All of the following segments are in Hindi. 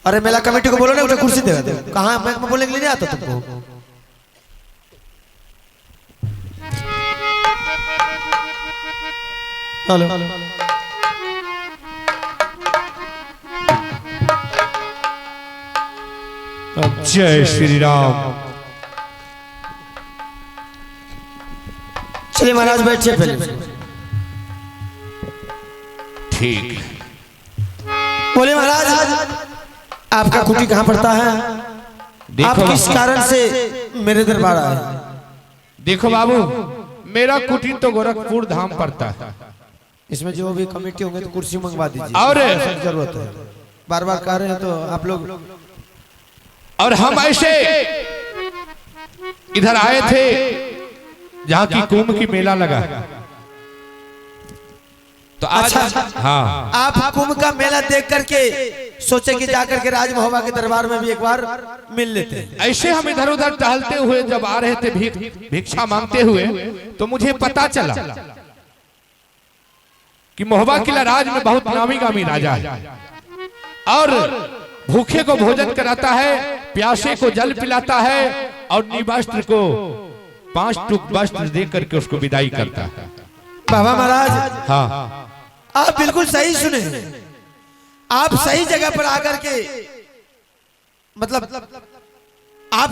अरे मेला कमेटी को बोलो ना उठे कुर्सी दे दो। कहाँ मैं बोलने के लिए नहीं आता तुमको। हेलो जय श्री राम। चलिए महाराज बैठिए पहले। ठीक। बोले महाराज आपका कुटी कहाँ पड़ता है? आप किस कारण से मेरे दरबार आए? देखो बाबू, मेरा कुटी तो गोरखपुर धाम पड़ता है। इसमें जो भी कमेटी होंगे तो कुर्सी मंगवा दीजिए। और जरूरत है, बार बार कह रहे हैं तो आप लोग। और हम ऐसे इधर आए थे जहाँ की कुंभ की मेला लगा, तो आज हाँ आप कुंभ का मेला देख करके सोचे कि जाकर के राज महोबा के दरबार में भी एक बार मिल लेते हैं। ऐसे हम इधर उधर टहलते हुए जब आ रहे थे भिक्षा मांगते हुए, तो मुझे पता चला कि महोबा किला राज में बहुत नामी गामी राजा है और भूखे को भोजन कराता है, प्यासे को जल पिलाता है और निवस्त्र को 5 टुक वस्त्र दे करके उसको विदाई करता है। बाबा महाराज हाँ, आप बिल्कुल सही सुने। आप सही जगह पर आकर के मतलब आप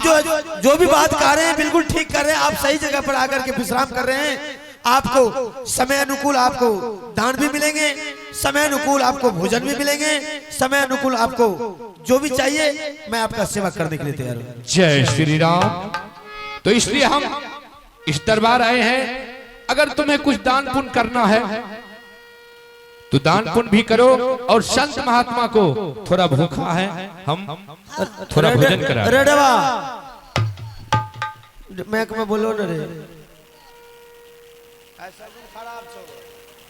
जो भी बात कर रहे हैं बिल्कुल ठीक कर रहे हैं। आप सही जगह पर आकर के विश्राम कर रहे हैं। आपको समय अनुकूल आपको दान भी मिलेंगे, समय अनुकूल आपको भोजन भी मिलेंगे, समय अनुकूल आपको जो भी चाहिए मैं आपका सेवा करने के लिए तैयार हूँ। जय श्री राम। तो इसलिए हम इस दरबार आए हैं। अगर तुम्हें कुछ दान पुण्य करना है तो दान पुण्य भी करो, और संत महात्मा को थोड़ा भूखा है हम थोड़ा भोजन करा। मैं बोलो न रे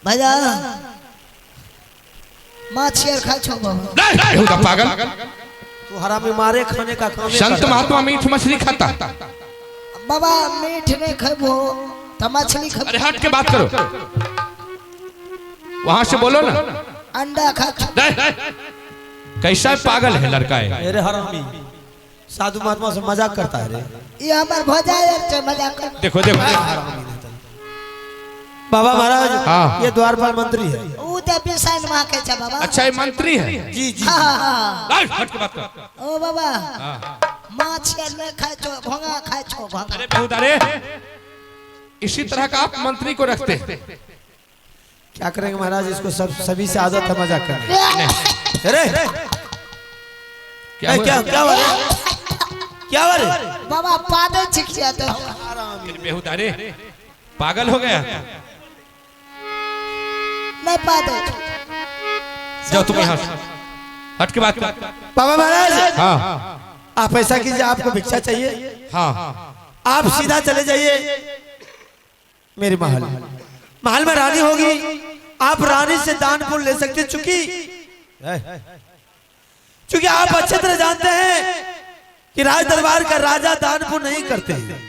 भैया माछियर खा छो पागल। तू हरामी मारे खाने का काम। संत महात्मा मीठ मछली खाता। बाबा मीठ नहीं खाबो तो मछली खाबो। अरे हट के बात करो, वहां से बोलो ना। अंडा खा छो। कैसा पागल है लड़का है। अरे हरामी साधु महात्मा से मजाक करता है रे। ये हमार भौजाई मजाक कर। देखो देखो बाबा महाराज हाँ। ये द्वारपाल मंत्री है। ऊ तो पिसान मां के छ बाबा। अच्छा ये मंत्री है। जी जी हाँ। हट के बात कर। ओ बाबा माछियर नहीं खा छो, भोंगा खा छो भोंगा। अरे बहुत, अरे इसी तरह का आप मंत्री को रखते हैं। क्या करेंगे महाराज, इसको सभी से आदत है मजाक करने। अरे क्या क्या क्या हो रहा है? क्या हो रहा है? बाबा पादे छिक जाते हो। बेहूद, अरे पागल हो गया। नहीं पादे। जाओ तुम यहाँ हट के बात कर। बाबा महाराज हाँ आप ऐसा कीजिए, आपको भिक्षा चाहिए हाँ, आप सीधा चले जाइए मेरे महल। महल में रानी होगी, आप रानी से दान पुण्य ले सकते। चूंकि आप अच्छे तरह जानते हैं कि राज दरबार का राजा दान पुण्य नहीं करते हैं।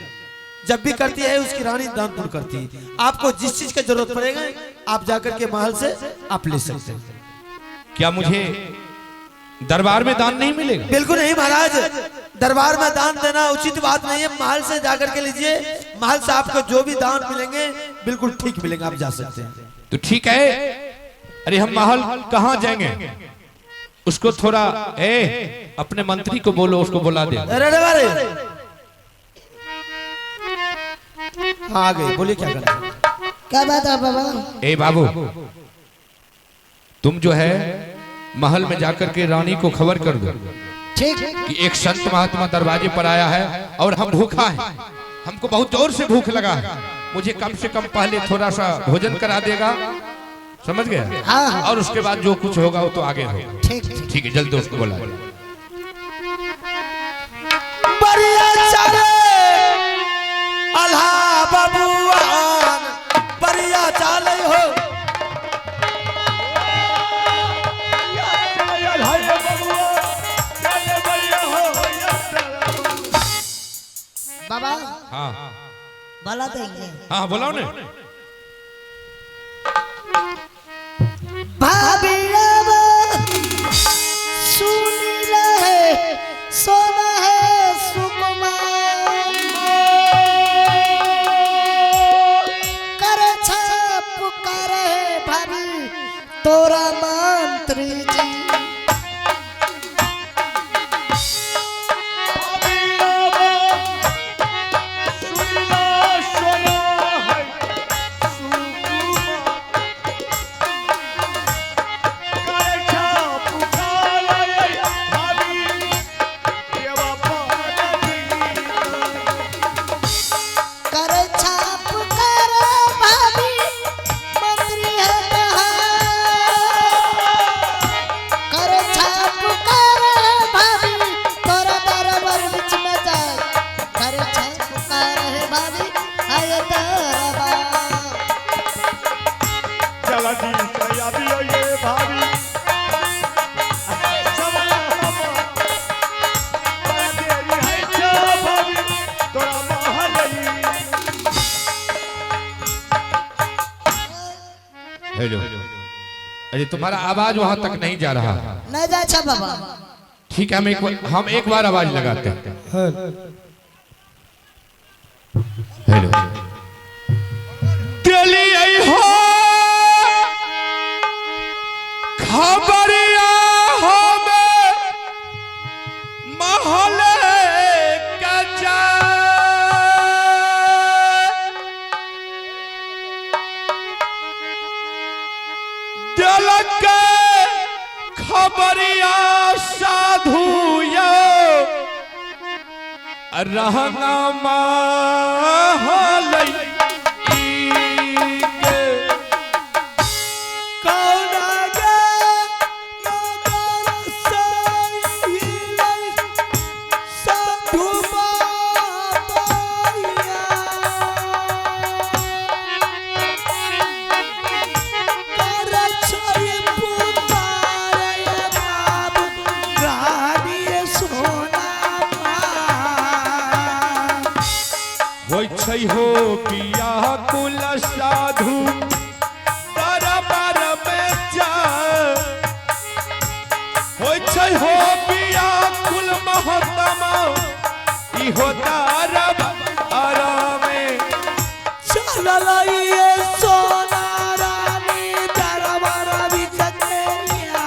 जब भी करती है उसकी रानी दान पुण्य करती है। आपको जिस चीज की जरूरत पड़ेगा आप जाकर के महल से आप ले सकते हैं। क्या मुझे दरबार में दान नहीं मिलेगा? बिल्कुल नहीं महाराज, दरबार में दान देना उचित बात नहीं है। महल से जाकर के लीजिए, महल से आपको जो भी दान मिलेंगे बिल्कुल ठीक मिलेंगे, आप जा सकते हैं। तो ठीक है। अरे हम महल कहाँ जाएंगे? उसको थोड़ा अपने मंत्री को बोलो, उसको बुला दे। अरे अरे हाँ आ गए, बोलिए क्या करना है? क्या बात है बाबा? ए बाबू, तुम जो है महल में जाकर के रानी को खबर कर दो ठीक कि एक संत महात्मा दरवाजे पर आया है और हम भूखा है। हमको बहुत जोर से भूख लगा है। मुझे कम से कम पहले थोड़ा सा भोजन करा देगा, समझ गया? हाँ। और उसके बाद जो कुछ होगा वो तो आगे होगा। ठीक ठीक है, जल्दी उसको बोला। अल्हा बबुआन बढ़िया चाले हो। बाबा हाँ भला देंगे। हाँ बोलाओ ने। हेलो। अरे तुम्हारा आवाज वहां तक नहीं जा रहा। नहीं जा अच्छा बाबा। ठीक है, हम एक बार आवाज लगाते हैं। हेलो। दिल्ली आई हो खबरिया हमें महले का जा दिल के खबरिया साधु यो रहना महले हो पिया कुल साधु दरबार में जा हो पिया कुल महतमा इहो दरबार में चल ये सोना रानी दरबार बिचकेलिया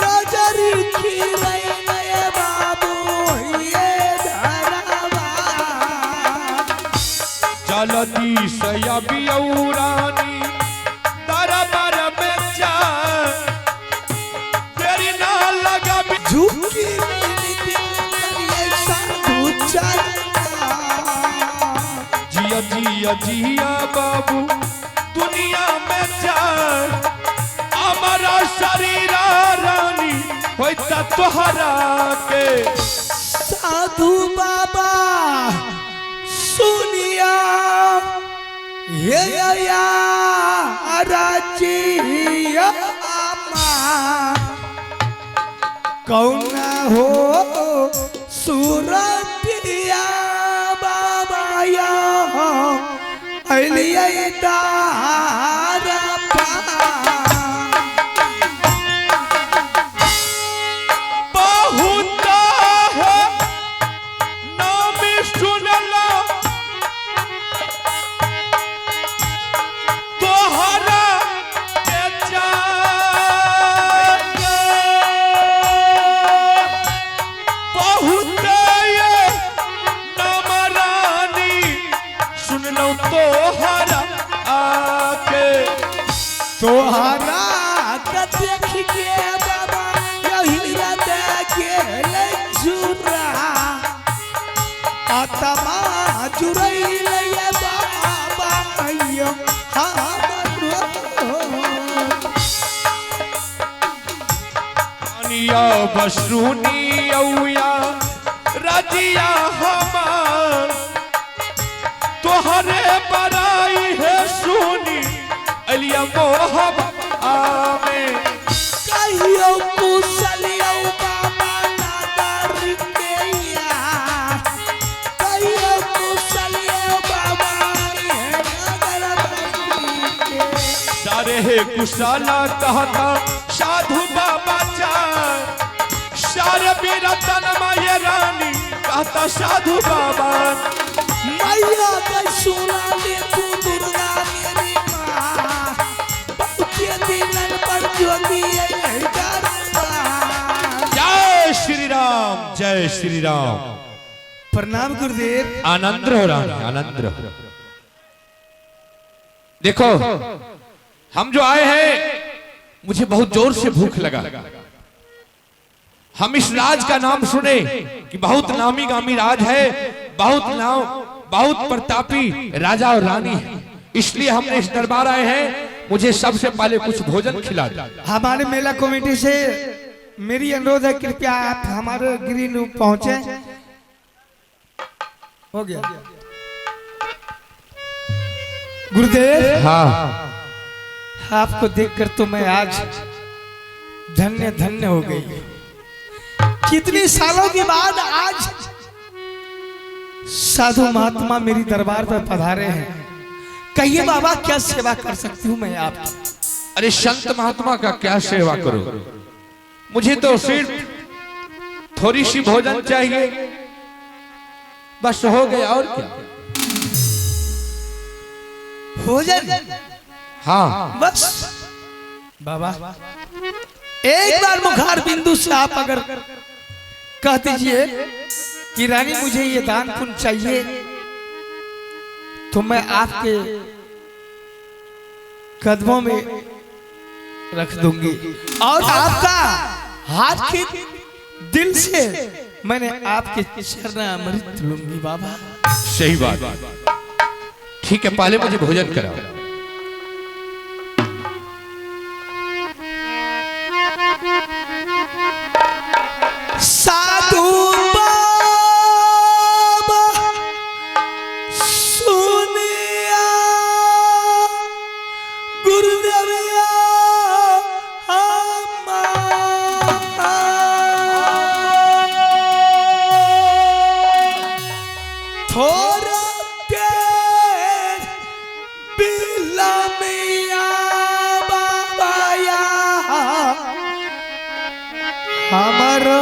नजर खिले नए बाबू ये चलती सयाबियौरानी दरबार में जा तेरी ना लगा झुकी ये साधु चलना जिया जिया जिया बाबू दुनिया में जा हमारा शरीर रानी होता तोहरा के साधु बाबा सुनिया ये या राजिया कौन हो सूरतिया बाबा या अलिया दारा तोहरा का देख के बाबा यही देखे ले जुरा आत्मा जुरैल ये बाबा अयो हमरो अनिया बसरूनी औया रजिया हमार तोहरे बड़ाई है सुनी अलिया मोहब आमे कहियो कुशलियो बाबा नादर के या कहियो कुशलियो बाबा ये नादर के सारे कुशला कहता साधु बाबा चार सारे बीरतन माये रानी कहता साधु बाबा मैया का सुना ले तू दुर्गा मेरी माँ बहुते दिलन पर जोगी जय श्री राम जय श्री राम। प्रणाम गुरुदेव। आनंद रहो रानी आनंद रहो। देखो हम जो आए हैं मुझे बहुत जोर से भूख लगा। हम इस राज का नाम सुने कि बहुत नामी गामी राज है, बहुत प्रतापी राजा और रानी है, इसलिए हमने इस दरबार आए हैं। मुझे सबसे पहले कुछ भोजन खिला दो। हमारे मेला कमेटी से मेरी अनुरोध है, कृपया आप हमारे ग्रीन रूम पहुंचे। हो गया गुरुदेव। हाँ आपको देखकर तो मैं आज धन्य धन्य हो गई। कितने सालों के बाद आज साधु महात्मा मेरी दरबार पर पधारे हैं। कहिए बाबा क्या सेवा कर सकती हूँ मैं आपकी? अरे संत महात्मा का क्या सेवा करो, मुझे तो सिर्फ थोड़ी सी भोजन चाहिए, बस हो गया। और क्या? भोजन? हाँ बस बाबा एक बार मुखार बिंदु से आप अगर कह दीजिए कि रानी मुझे ये दान पुण्य चाहिए, तो मैं आपके कदमों में रख दूंगी और आपका हाथ के दिल से मैंने आपके चरणामृत लूंगी बाबा। सही बात। ठीक है, पहले मुझे भोजन कराओ। साधु बाबा सुनिया गुरुदेविया थोड़ा प्यार बिलमिया बाबाया हमारो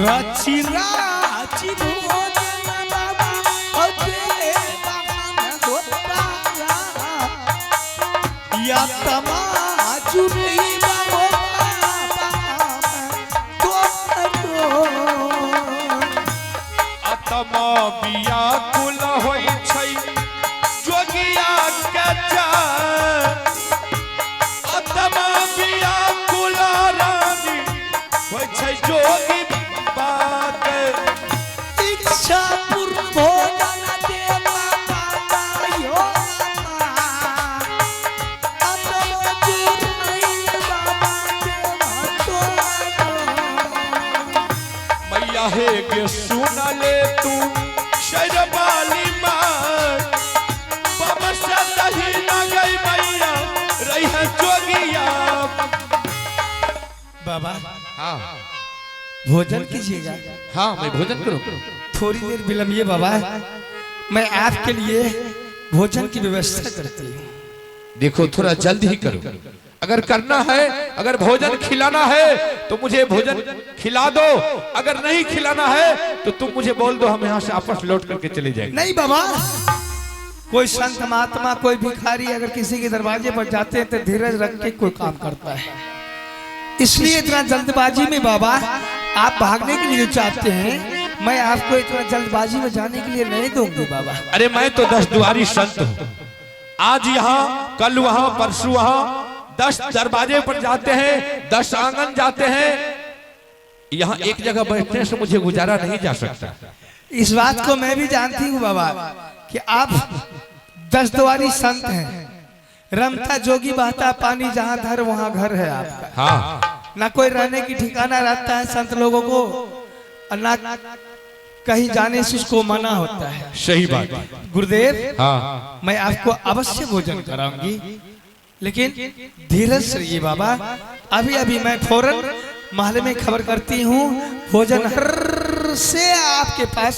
राची राची भोजन बाबा अजे बाबा गोता या तमाचु नहीं बाबा अतमा बिया कुल होई छै जोगिया के जा, अतमा बिया कुल रानी होई छै जोगी इच्छा पूर्ण भोजन दे बाबा यो मैया हे के सुन ले तू शरबाली मार बमसा दही न गई मैया रही है जोगिया। बाबा हाँ भोजन कीजिएगा। हाँ मैं भोजन करूँ। थोड़ी देर विलंबिए बाबा, मैं आपके लिए भोजन की व्यवस्था करती हूँ। देखो थोड़ा जल्द ही करो, अगर करना है, अगर भोजन खिलाना है तो मुझे भोजन खिला दो, अगर नहीं खिलाना है तो तुम मुझे बोल दो, हम यहाँ से आपस लौट करके चले जाएंगे। नहीं बाबा, कोई संत महात्मा कोई भिखारी अगर किसी के दरवाजे पर जाते हैं तो धीरज रख के कोई काम करता है, इसलिए इतना जल्दबाजी में बाबा आप भागने के लिए चाहते हैं, मैं आपको इतना जल्दबाजी में जाने के लिए नहीं दूंगी बाबा। अरे मैं तो 10 द्वारी संत हूँ, आज यहाँ कल वहाँ परसों वहाँ 10 दरवाजे पर जाते हैं, 10 आंगन जाते हैं, यहाँ एक जगह बैठने से मुझे गुजारा नहीं जा सकता। इस बात को मैं भी जानती हूँ बाबा कि आप 10 द्वारी संत हैं, रमता जोगी बहता पानी जहाँ धर वहाँ घर है आपका। हाँ ना कोई रहने की ठिकाना रहता है संत लोगों को, और ना कहीं जाने से उसको मना होता है। सही बात। गुरुदेव हाँ मैं आपको अवश्य भोजन कराऊंगी, लेकिन धीरज से रहिए बाबा। अभी अभी मैं फौरन महल में खबर करती हूँ, भोजन हर से आपके पास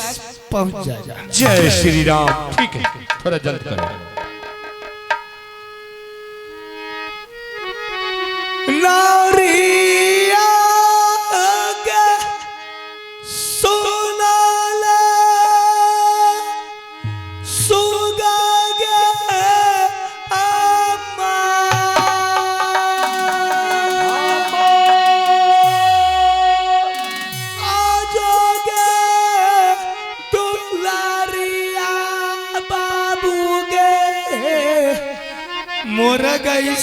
पहुंच जाएगा। जय श्री राम। ठीक है, थोड़ा जल्द करो। नारिया गे सोनाला सुगा गे अम्मा आजोगे दुलारिया बाबू गे मोर गई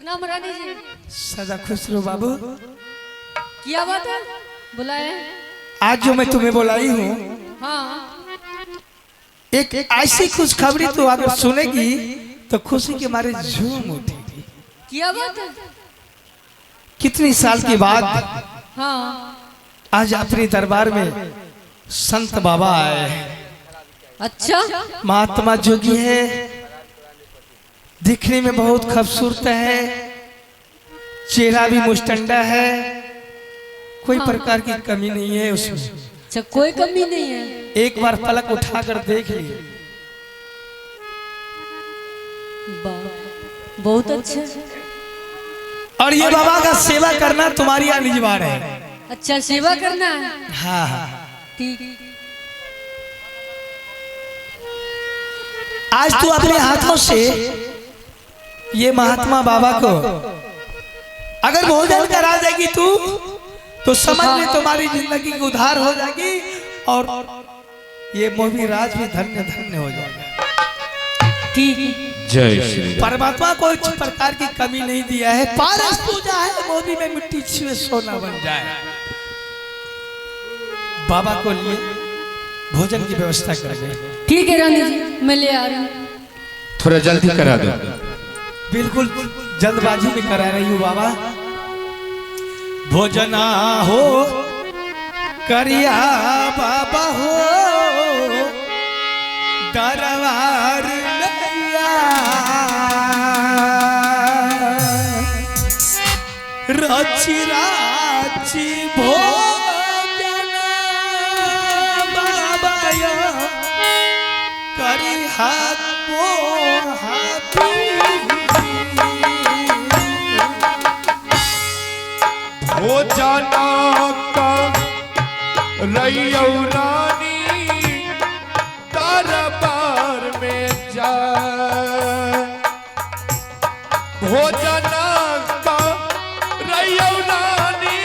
प्रणाम रानी जी। सदा खुश रहो बाबू। क्या बात है, बुलाए? आज जो मैं तुम्हें बुलाई हूँ, हाँ, एक ऐसी खुशखबरी तो अगर सुनेगी तो खुशी के मारे झूम उठेगी। क्या बात है? कितनी साल के बाद हाँ, आज अपने दरबार में संत बाबा आए हैं। अच्छा, महात्मा जोगी है, दिखने में बहुत खूबसूरत है, चेहरा भी मुस्टंडा है, कोई प्रकार की कमी नहीं है उसमें। अच्छा, कोई कमी नहीं है। एक बार पलक उठाकर देख लिए। बहुत अच्छा। और ये बाबा का सेवा करना तुम्हारी अनिवार्य है। अच्छा, सेवा करना है। हाँ हाँ, ठीक। आज तू अपने हाथों से ये महात्मा बाबा को अगर भोजन करा देगी तू, तो समझ ले तुम्हारी जिंदगी की उद्धार हो जाएगी और ये मोदी राज भी धन्य धन्य हो जाएगा। ठीक। जय श्री राम। परमात्मा को इस प्रकार की कमी नहीं दिया है। पारस पूजा है, मोदी में मिट्टी छुए सोना बन जाए। बाबा को लिए भोजन की व्यवस्था कर दे। ठीक है रानी जी, मैं ले आ रही हूँ। थोड़ा जल्दी करा दो। बिल्कुल जल्दबाजी में करा रही हूँ बाबा। भोजना हो करिया बाबा हो, दरबार नैया राची राची भोजना बाबा या करी हाथ हो जाना का रैयौ रानी दरबार में जाए। हो जाना का रैयौ रानी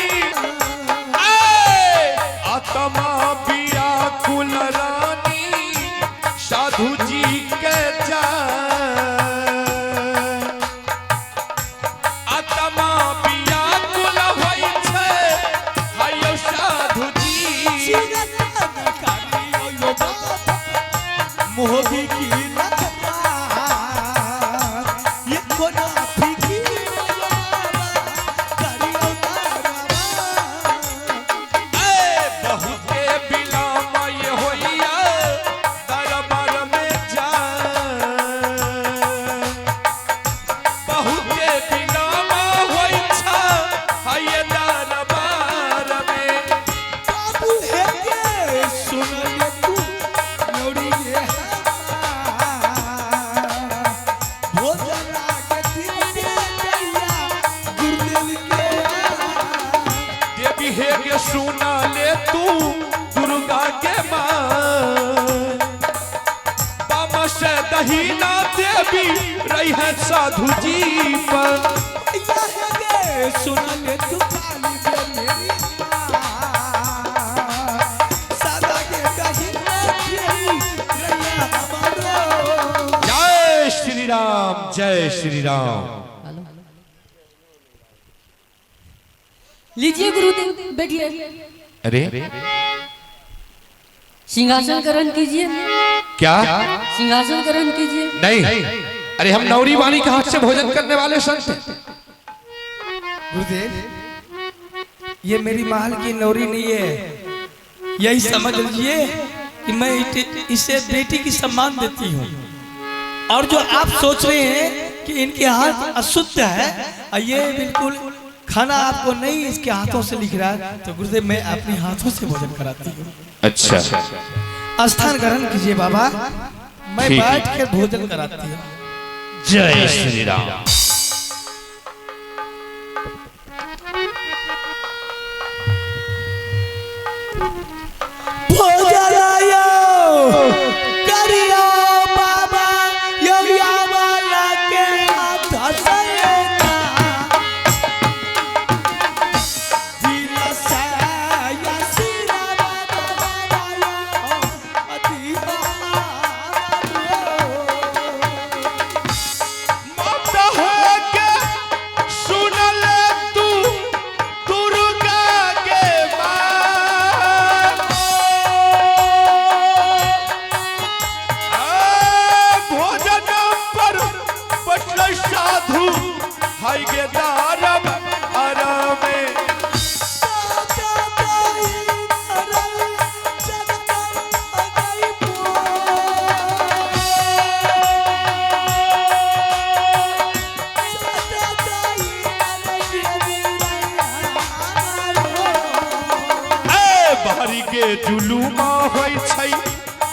आत्मा व्याकुल रानी साधु जी के जाए। आत्मा व्याकुल होइ छै हायो साधु जी। मोहबी की ये कोना फीकी बहु के बिलाम ये होइया दरबार में जाए। बहु के बिलाम होइ छै हाय दरबार में। बाबू है के सुन ले तू नौरी ये भोजना के दिन के दैया गुरुदेव के देवी हे के सुना ले तू दुर्गा के मां। बामा से दहीना देवी रही है साधु जी पर। या है के सुन ले तू काली बे मेरी सादा के कहीं तेरी रैया हमारो। जय श्री राम, जय श्री राम। लीजिए गुरुदेव, बैठिए। अरे सिंहासन ग्रहण कीजिए। क्या? सिंहासन ग्रहण कीजिए। नहीं, अरे हम नौरी वाणी के हाथ से भोजन करने वाले संत हैं। गुरुदेव, ये मेरी महल की नौरी नहीं है, यही समझ लीजिए कि मैं इसे बेटी की सम्मान देती हूँ। और जो आप सोच रहे हैं कि इनके हाथ अशुद्ध है, ये बिल्कुल खाना आपको नहीं इसके हाथों से लिख रहा है, तो गुरुदेव मैं अपने हाथों से भोजन कराती हूँ। अच्छा, स्थान ग्रहण कीजिए बाबा, मैं ठीक है। बैठ के भोजन कराती हूँ। जय श्री राम। भोजन आयो करियो बाबा, योगिया वाला के हाथ से के जुलूम होई छै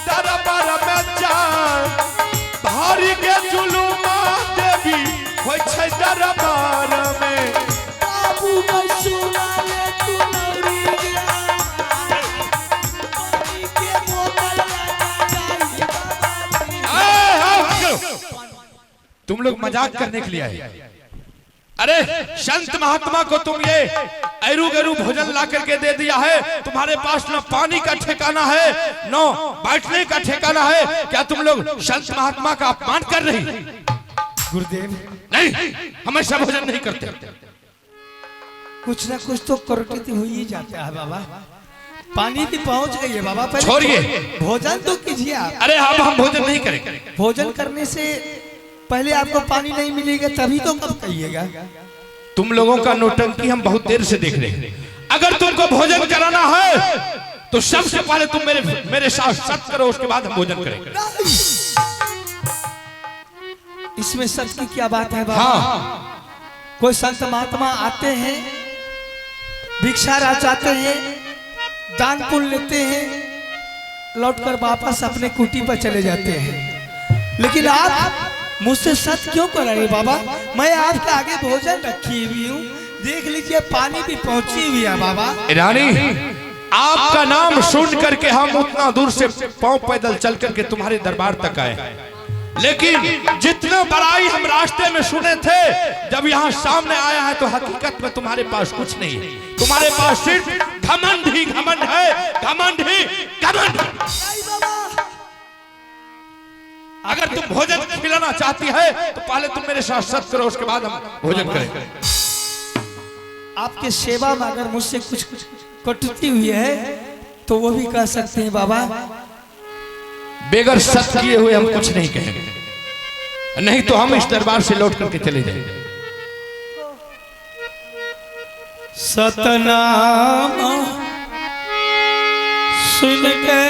दरबार में जाय भारी के जुलूम देवी होई छै दरबार में बाबू सुना ले तू नौरी पानी के बोतल तुम लोग मजाक करने के लिए आए। अरे संत महात्मा को तुम ये ऐरू गैरू भोजन ला करके दे दिया है, तुम्हारे पास न पानी का ठिकाना है न बैठने का ठिकाना है, क्या तुम लोग संत महात्मा का अपमान कर रही? गुरुदेव नहीं, हमेशा भोजन नहीं करते। कुछ ना कुछ तो करोड़पति हो ही जाता है बाबा। पानी भी पहुंच गई है बाबा, पहले छोड़िए, भोजन तो कीजिए आप। अरे अब हम भोजन नहीं करेंगे। भोजन करने से पहले आपको पानी नहीं मिलेगा तभी तो कब कहिएगा। तुम लोगों का नौटंकी हम बहुत देर से देख रहे हैं। अगर तुमको भोजन कराना है तो सबसे पहले तुम मेरे साथ सत्य करो, उसके बाद हम भोजन करेंगे। इसमें सत्य की क्या बात है बाबा? हाँ, कोई संत महात्मा आते हैं, भिक्षा चाहते हैं, दान पुण्य लेते हैं, लौटकर वापस अपने कुटी पर चले जाते हैं। लेकिन आप मुझसे सत्य क्यों कर रहे बाबा? मैं आपके आगे भोजन रखी हुई हूँ, देख लीजिए पानी भी पहुंची हुई है बाबा। रानी, आपका नाम सुन करके हम उतना दूर से पांव पैदल चल करके तुम्हारे दरबार तक आए, लेकिन जितना बड़ाई हम रास्ते में सुने थे, जब यहाँ सामने आया है तो हकीकत में तुम्हारे पास कुछ नहीं है। तुम्हारे पास सिर्फ घमंड ही घमंड है, घमंड ही घमंड। अगर तुम भोजन खिलाना चाहती है तो पहले तुम मेरे साथ सत्य करो, उसके बाद हम भोजन करेंगे। आपके सेवा में अगर मुझसे कुछ कटौती हुई है तो वो भी कह सकते हैं बाबा। बेगर सत्य किए हुए हम कुछ नहीं कहेंगे, नहीं तो हम इस दरबार से लौट करके चले जाएंगे। सतनाम सुन के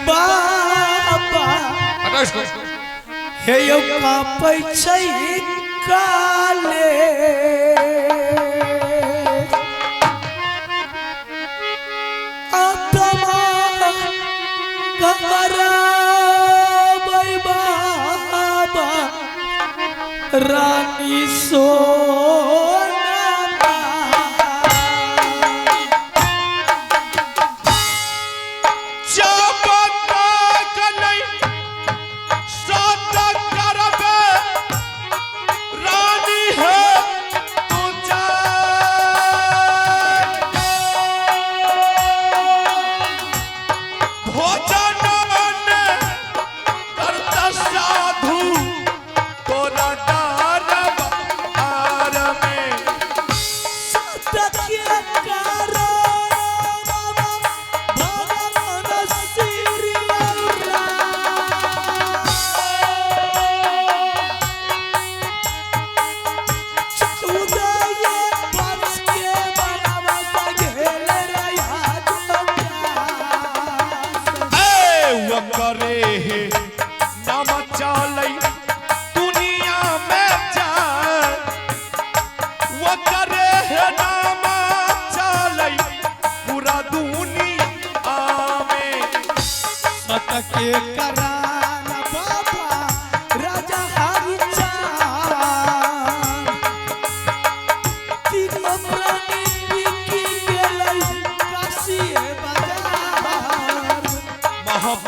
बाबा हे यो कापै छै काले, आत्मा घबराबै बाबा रानी सोना।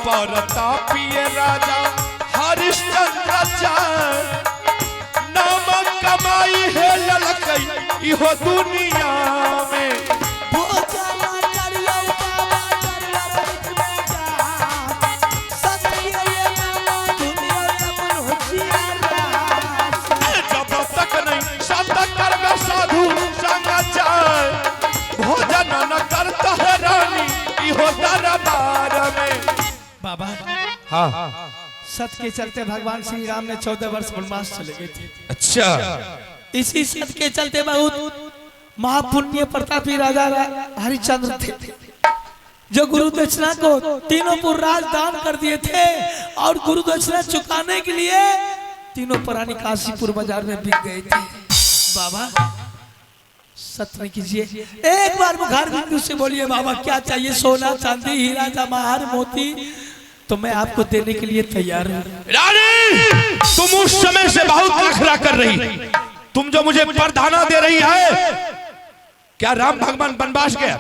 प्रतापीय राजा हरिश्चंद्र नाम कमाई है ललकई इहो दुनिया में। जब तक नहीं सत्य कर्म साधु संगाचार, भोजन न करता है रानी इहो दरबार में। बाबा हाँ, सत्य के चलते भगवान श्री राम ने 14 वर्ष वनवास चले गए थे। अच्छा, इसी सत्य के चलते बहुत महापुण्य प्रतापी राजा हरिश्चंद्र थे, जो गुरु दक्षिणा को तीनों पुर राज दान कर दिए थे, और गुरु दक्षिणा चुकाने के लिए तीनों प्राणी काशीपुर बाजार में बिक गए थे। बाबा सत्य कीजिए। एक बार मुखार बिंदु से बोलिए बाबा क्या चाहिए, सोना चांदी हीरा जवाहर मोती, तो मैं आपको देने के लिए तैयार हूँ। रानी तुम उस समय से बहुत नखरा कर रही, तुम जो मुझे वरदाना दे रही है, क्या राम भगवान वनवास गया?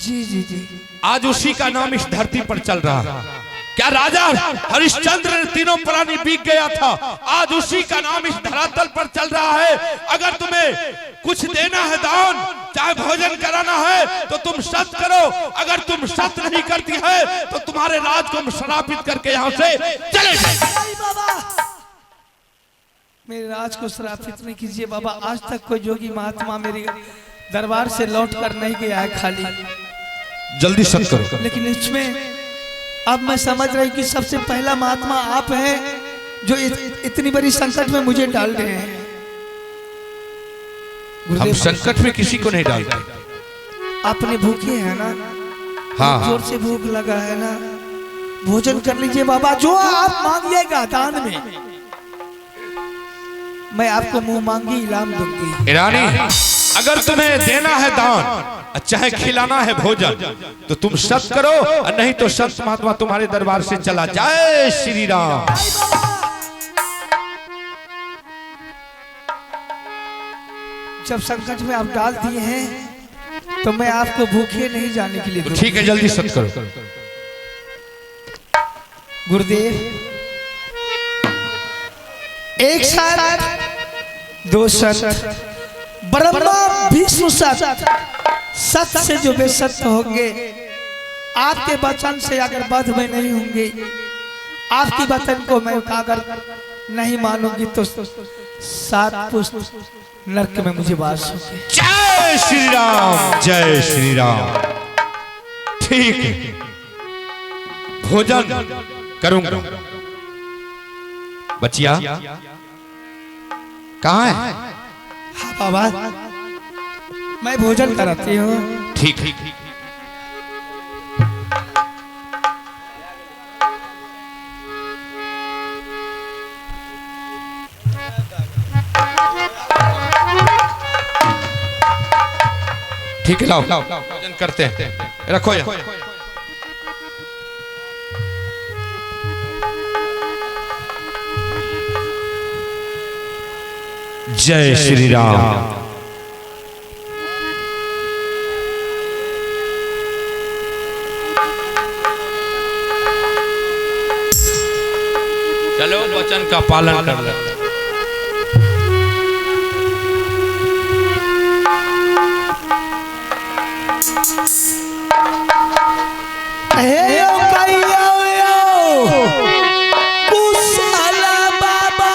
जी जी जी। आज उसी का नाम इस धरती पर चल रहा है। क्या राजा हरिश्चंद्र ने तीनों प्राणी बीत गया था, आज उसी का नाम इस धरातल पर चल रहा है। अगर तुम्हें कुछ देना है दान, चाहे भोजन कराना है, तो तुम सत्य करो। अगर तुम सत्य नहीं करती है तो तुम्हारे राज को श्रापित करके यहाँ से चले जाए। बाबा मेरे राज को श्रापित नहीं कीजिए बाबा। आज तक कोई जोगी महात्मा मेरे दरबार से लौट कर नहीं गया है खाली। जल्दी सत्य करो। लेकिन इसमें अब मैं समझ रही कि सबसे पहला महात्मा आप हैं, जो इतनी बड़ी संकट में मुझे डाल रहे हैं। हम संकट में किसी को नहीं डालते। आपने भूखे है ना? हाँ जोर से भूख लगा है ना? भोजन कर लीजिए बाबा। जो आप मांगिएगा दान में, मैं आपको मुंह मांगी इनाम दूंगी। रानी अगर तुम्हें देना है दान, चाहे खिलाना है भोजन, तो तुम सत्य करो, और नहीं तो सत्य महात्मा तुम्हारे दरबार से चला जाए। श्री राम। जब संकट में आप डाल दिए हैं तो मैं आपको भूखे नहीं जाने के लिए। ठीक है, जल्दी सत्य करो। गुरुदेव, एक साथ दो सत, ब्रह्मा विष्णु सत, सत्य से जो बेसत्य होंगे, आपके वचन से अगर बध में नहीं होंगे, आपकी वचन को मैं अगर नहीं मानूंगी तो 7 पुष्ट नरक में मुझे वास होंगे। जय श्री राम, जय श्री राम। ठीक है, भोजन करूंगा। बचिया कहाँ है? हाँ बाबा, मैं भोजन कराती हूँ। ठीक है। ठीक है, लाओ भोजन करते हैं, रखो यहाँ। जय श्री राम। चलो वचन का पालन कर ले।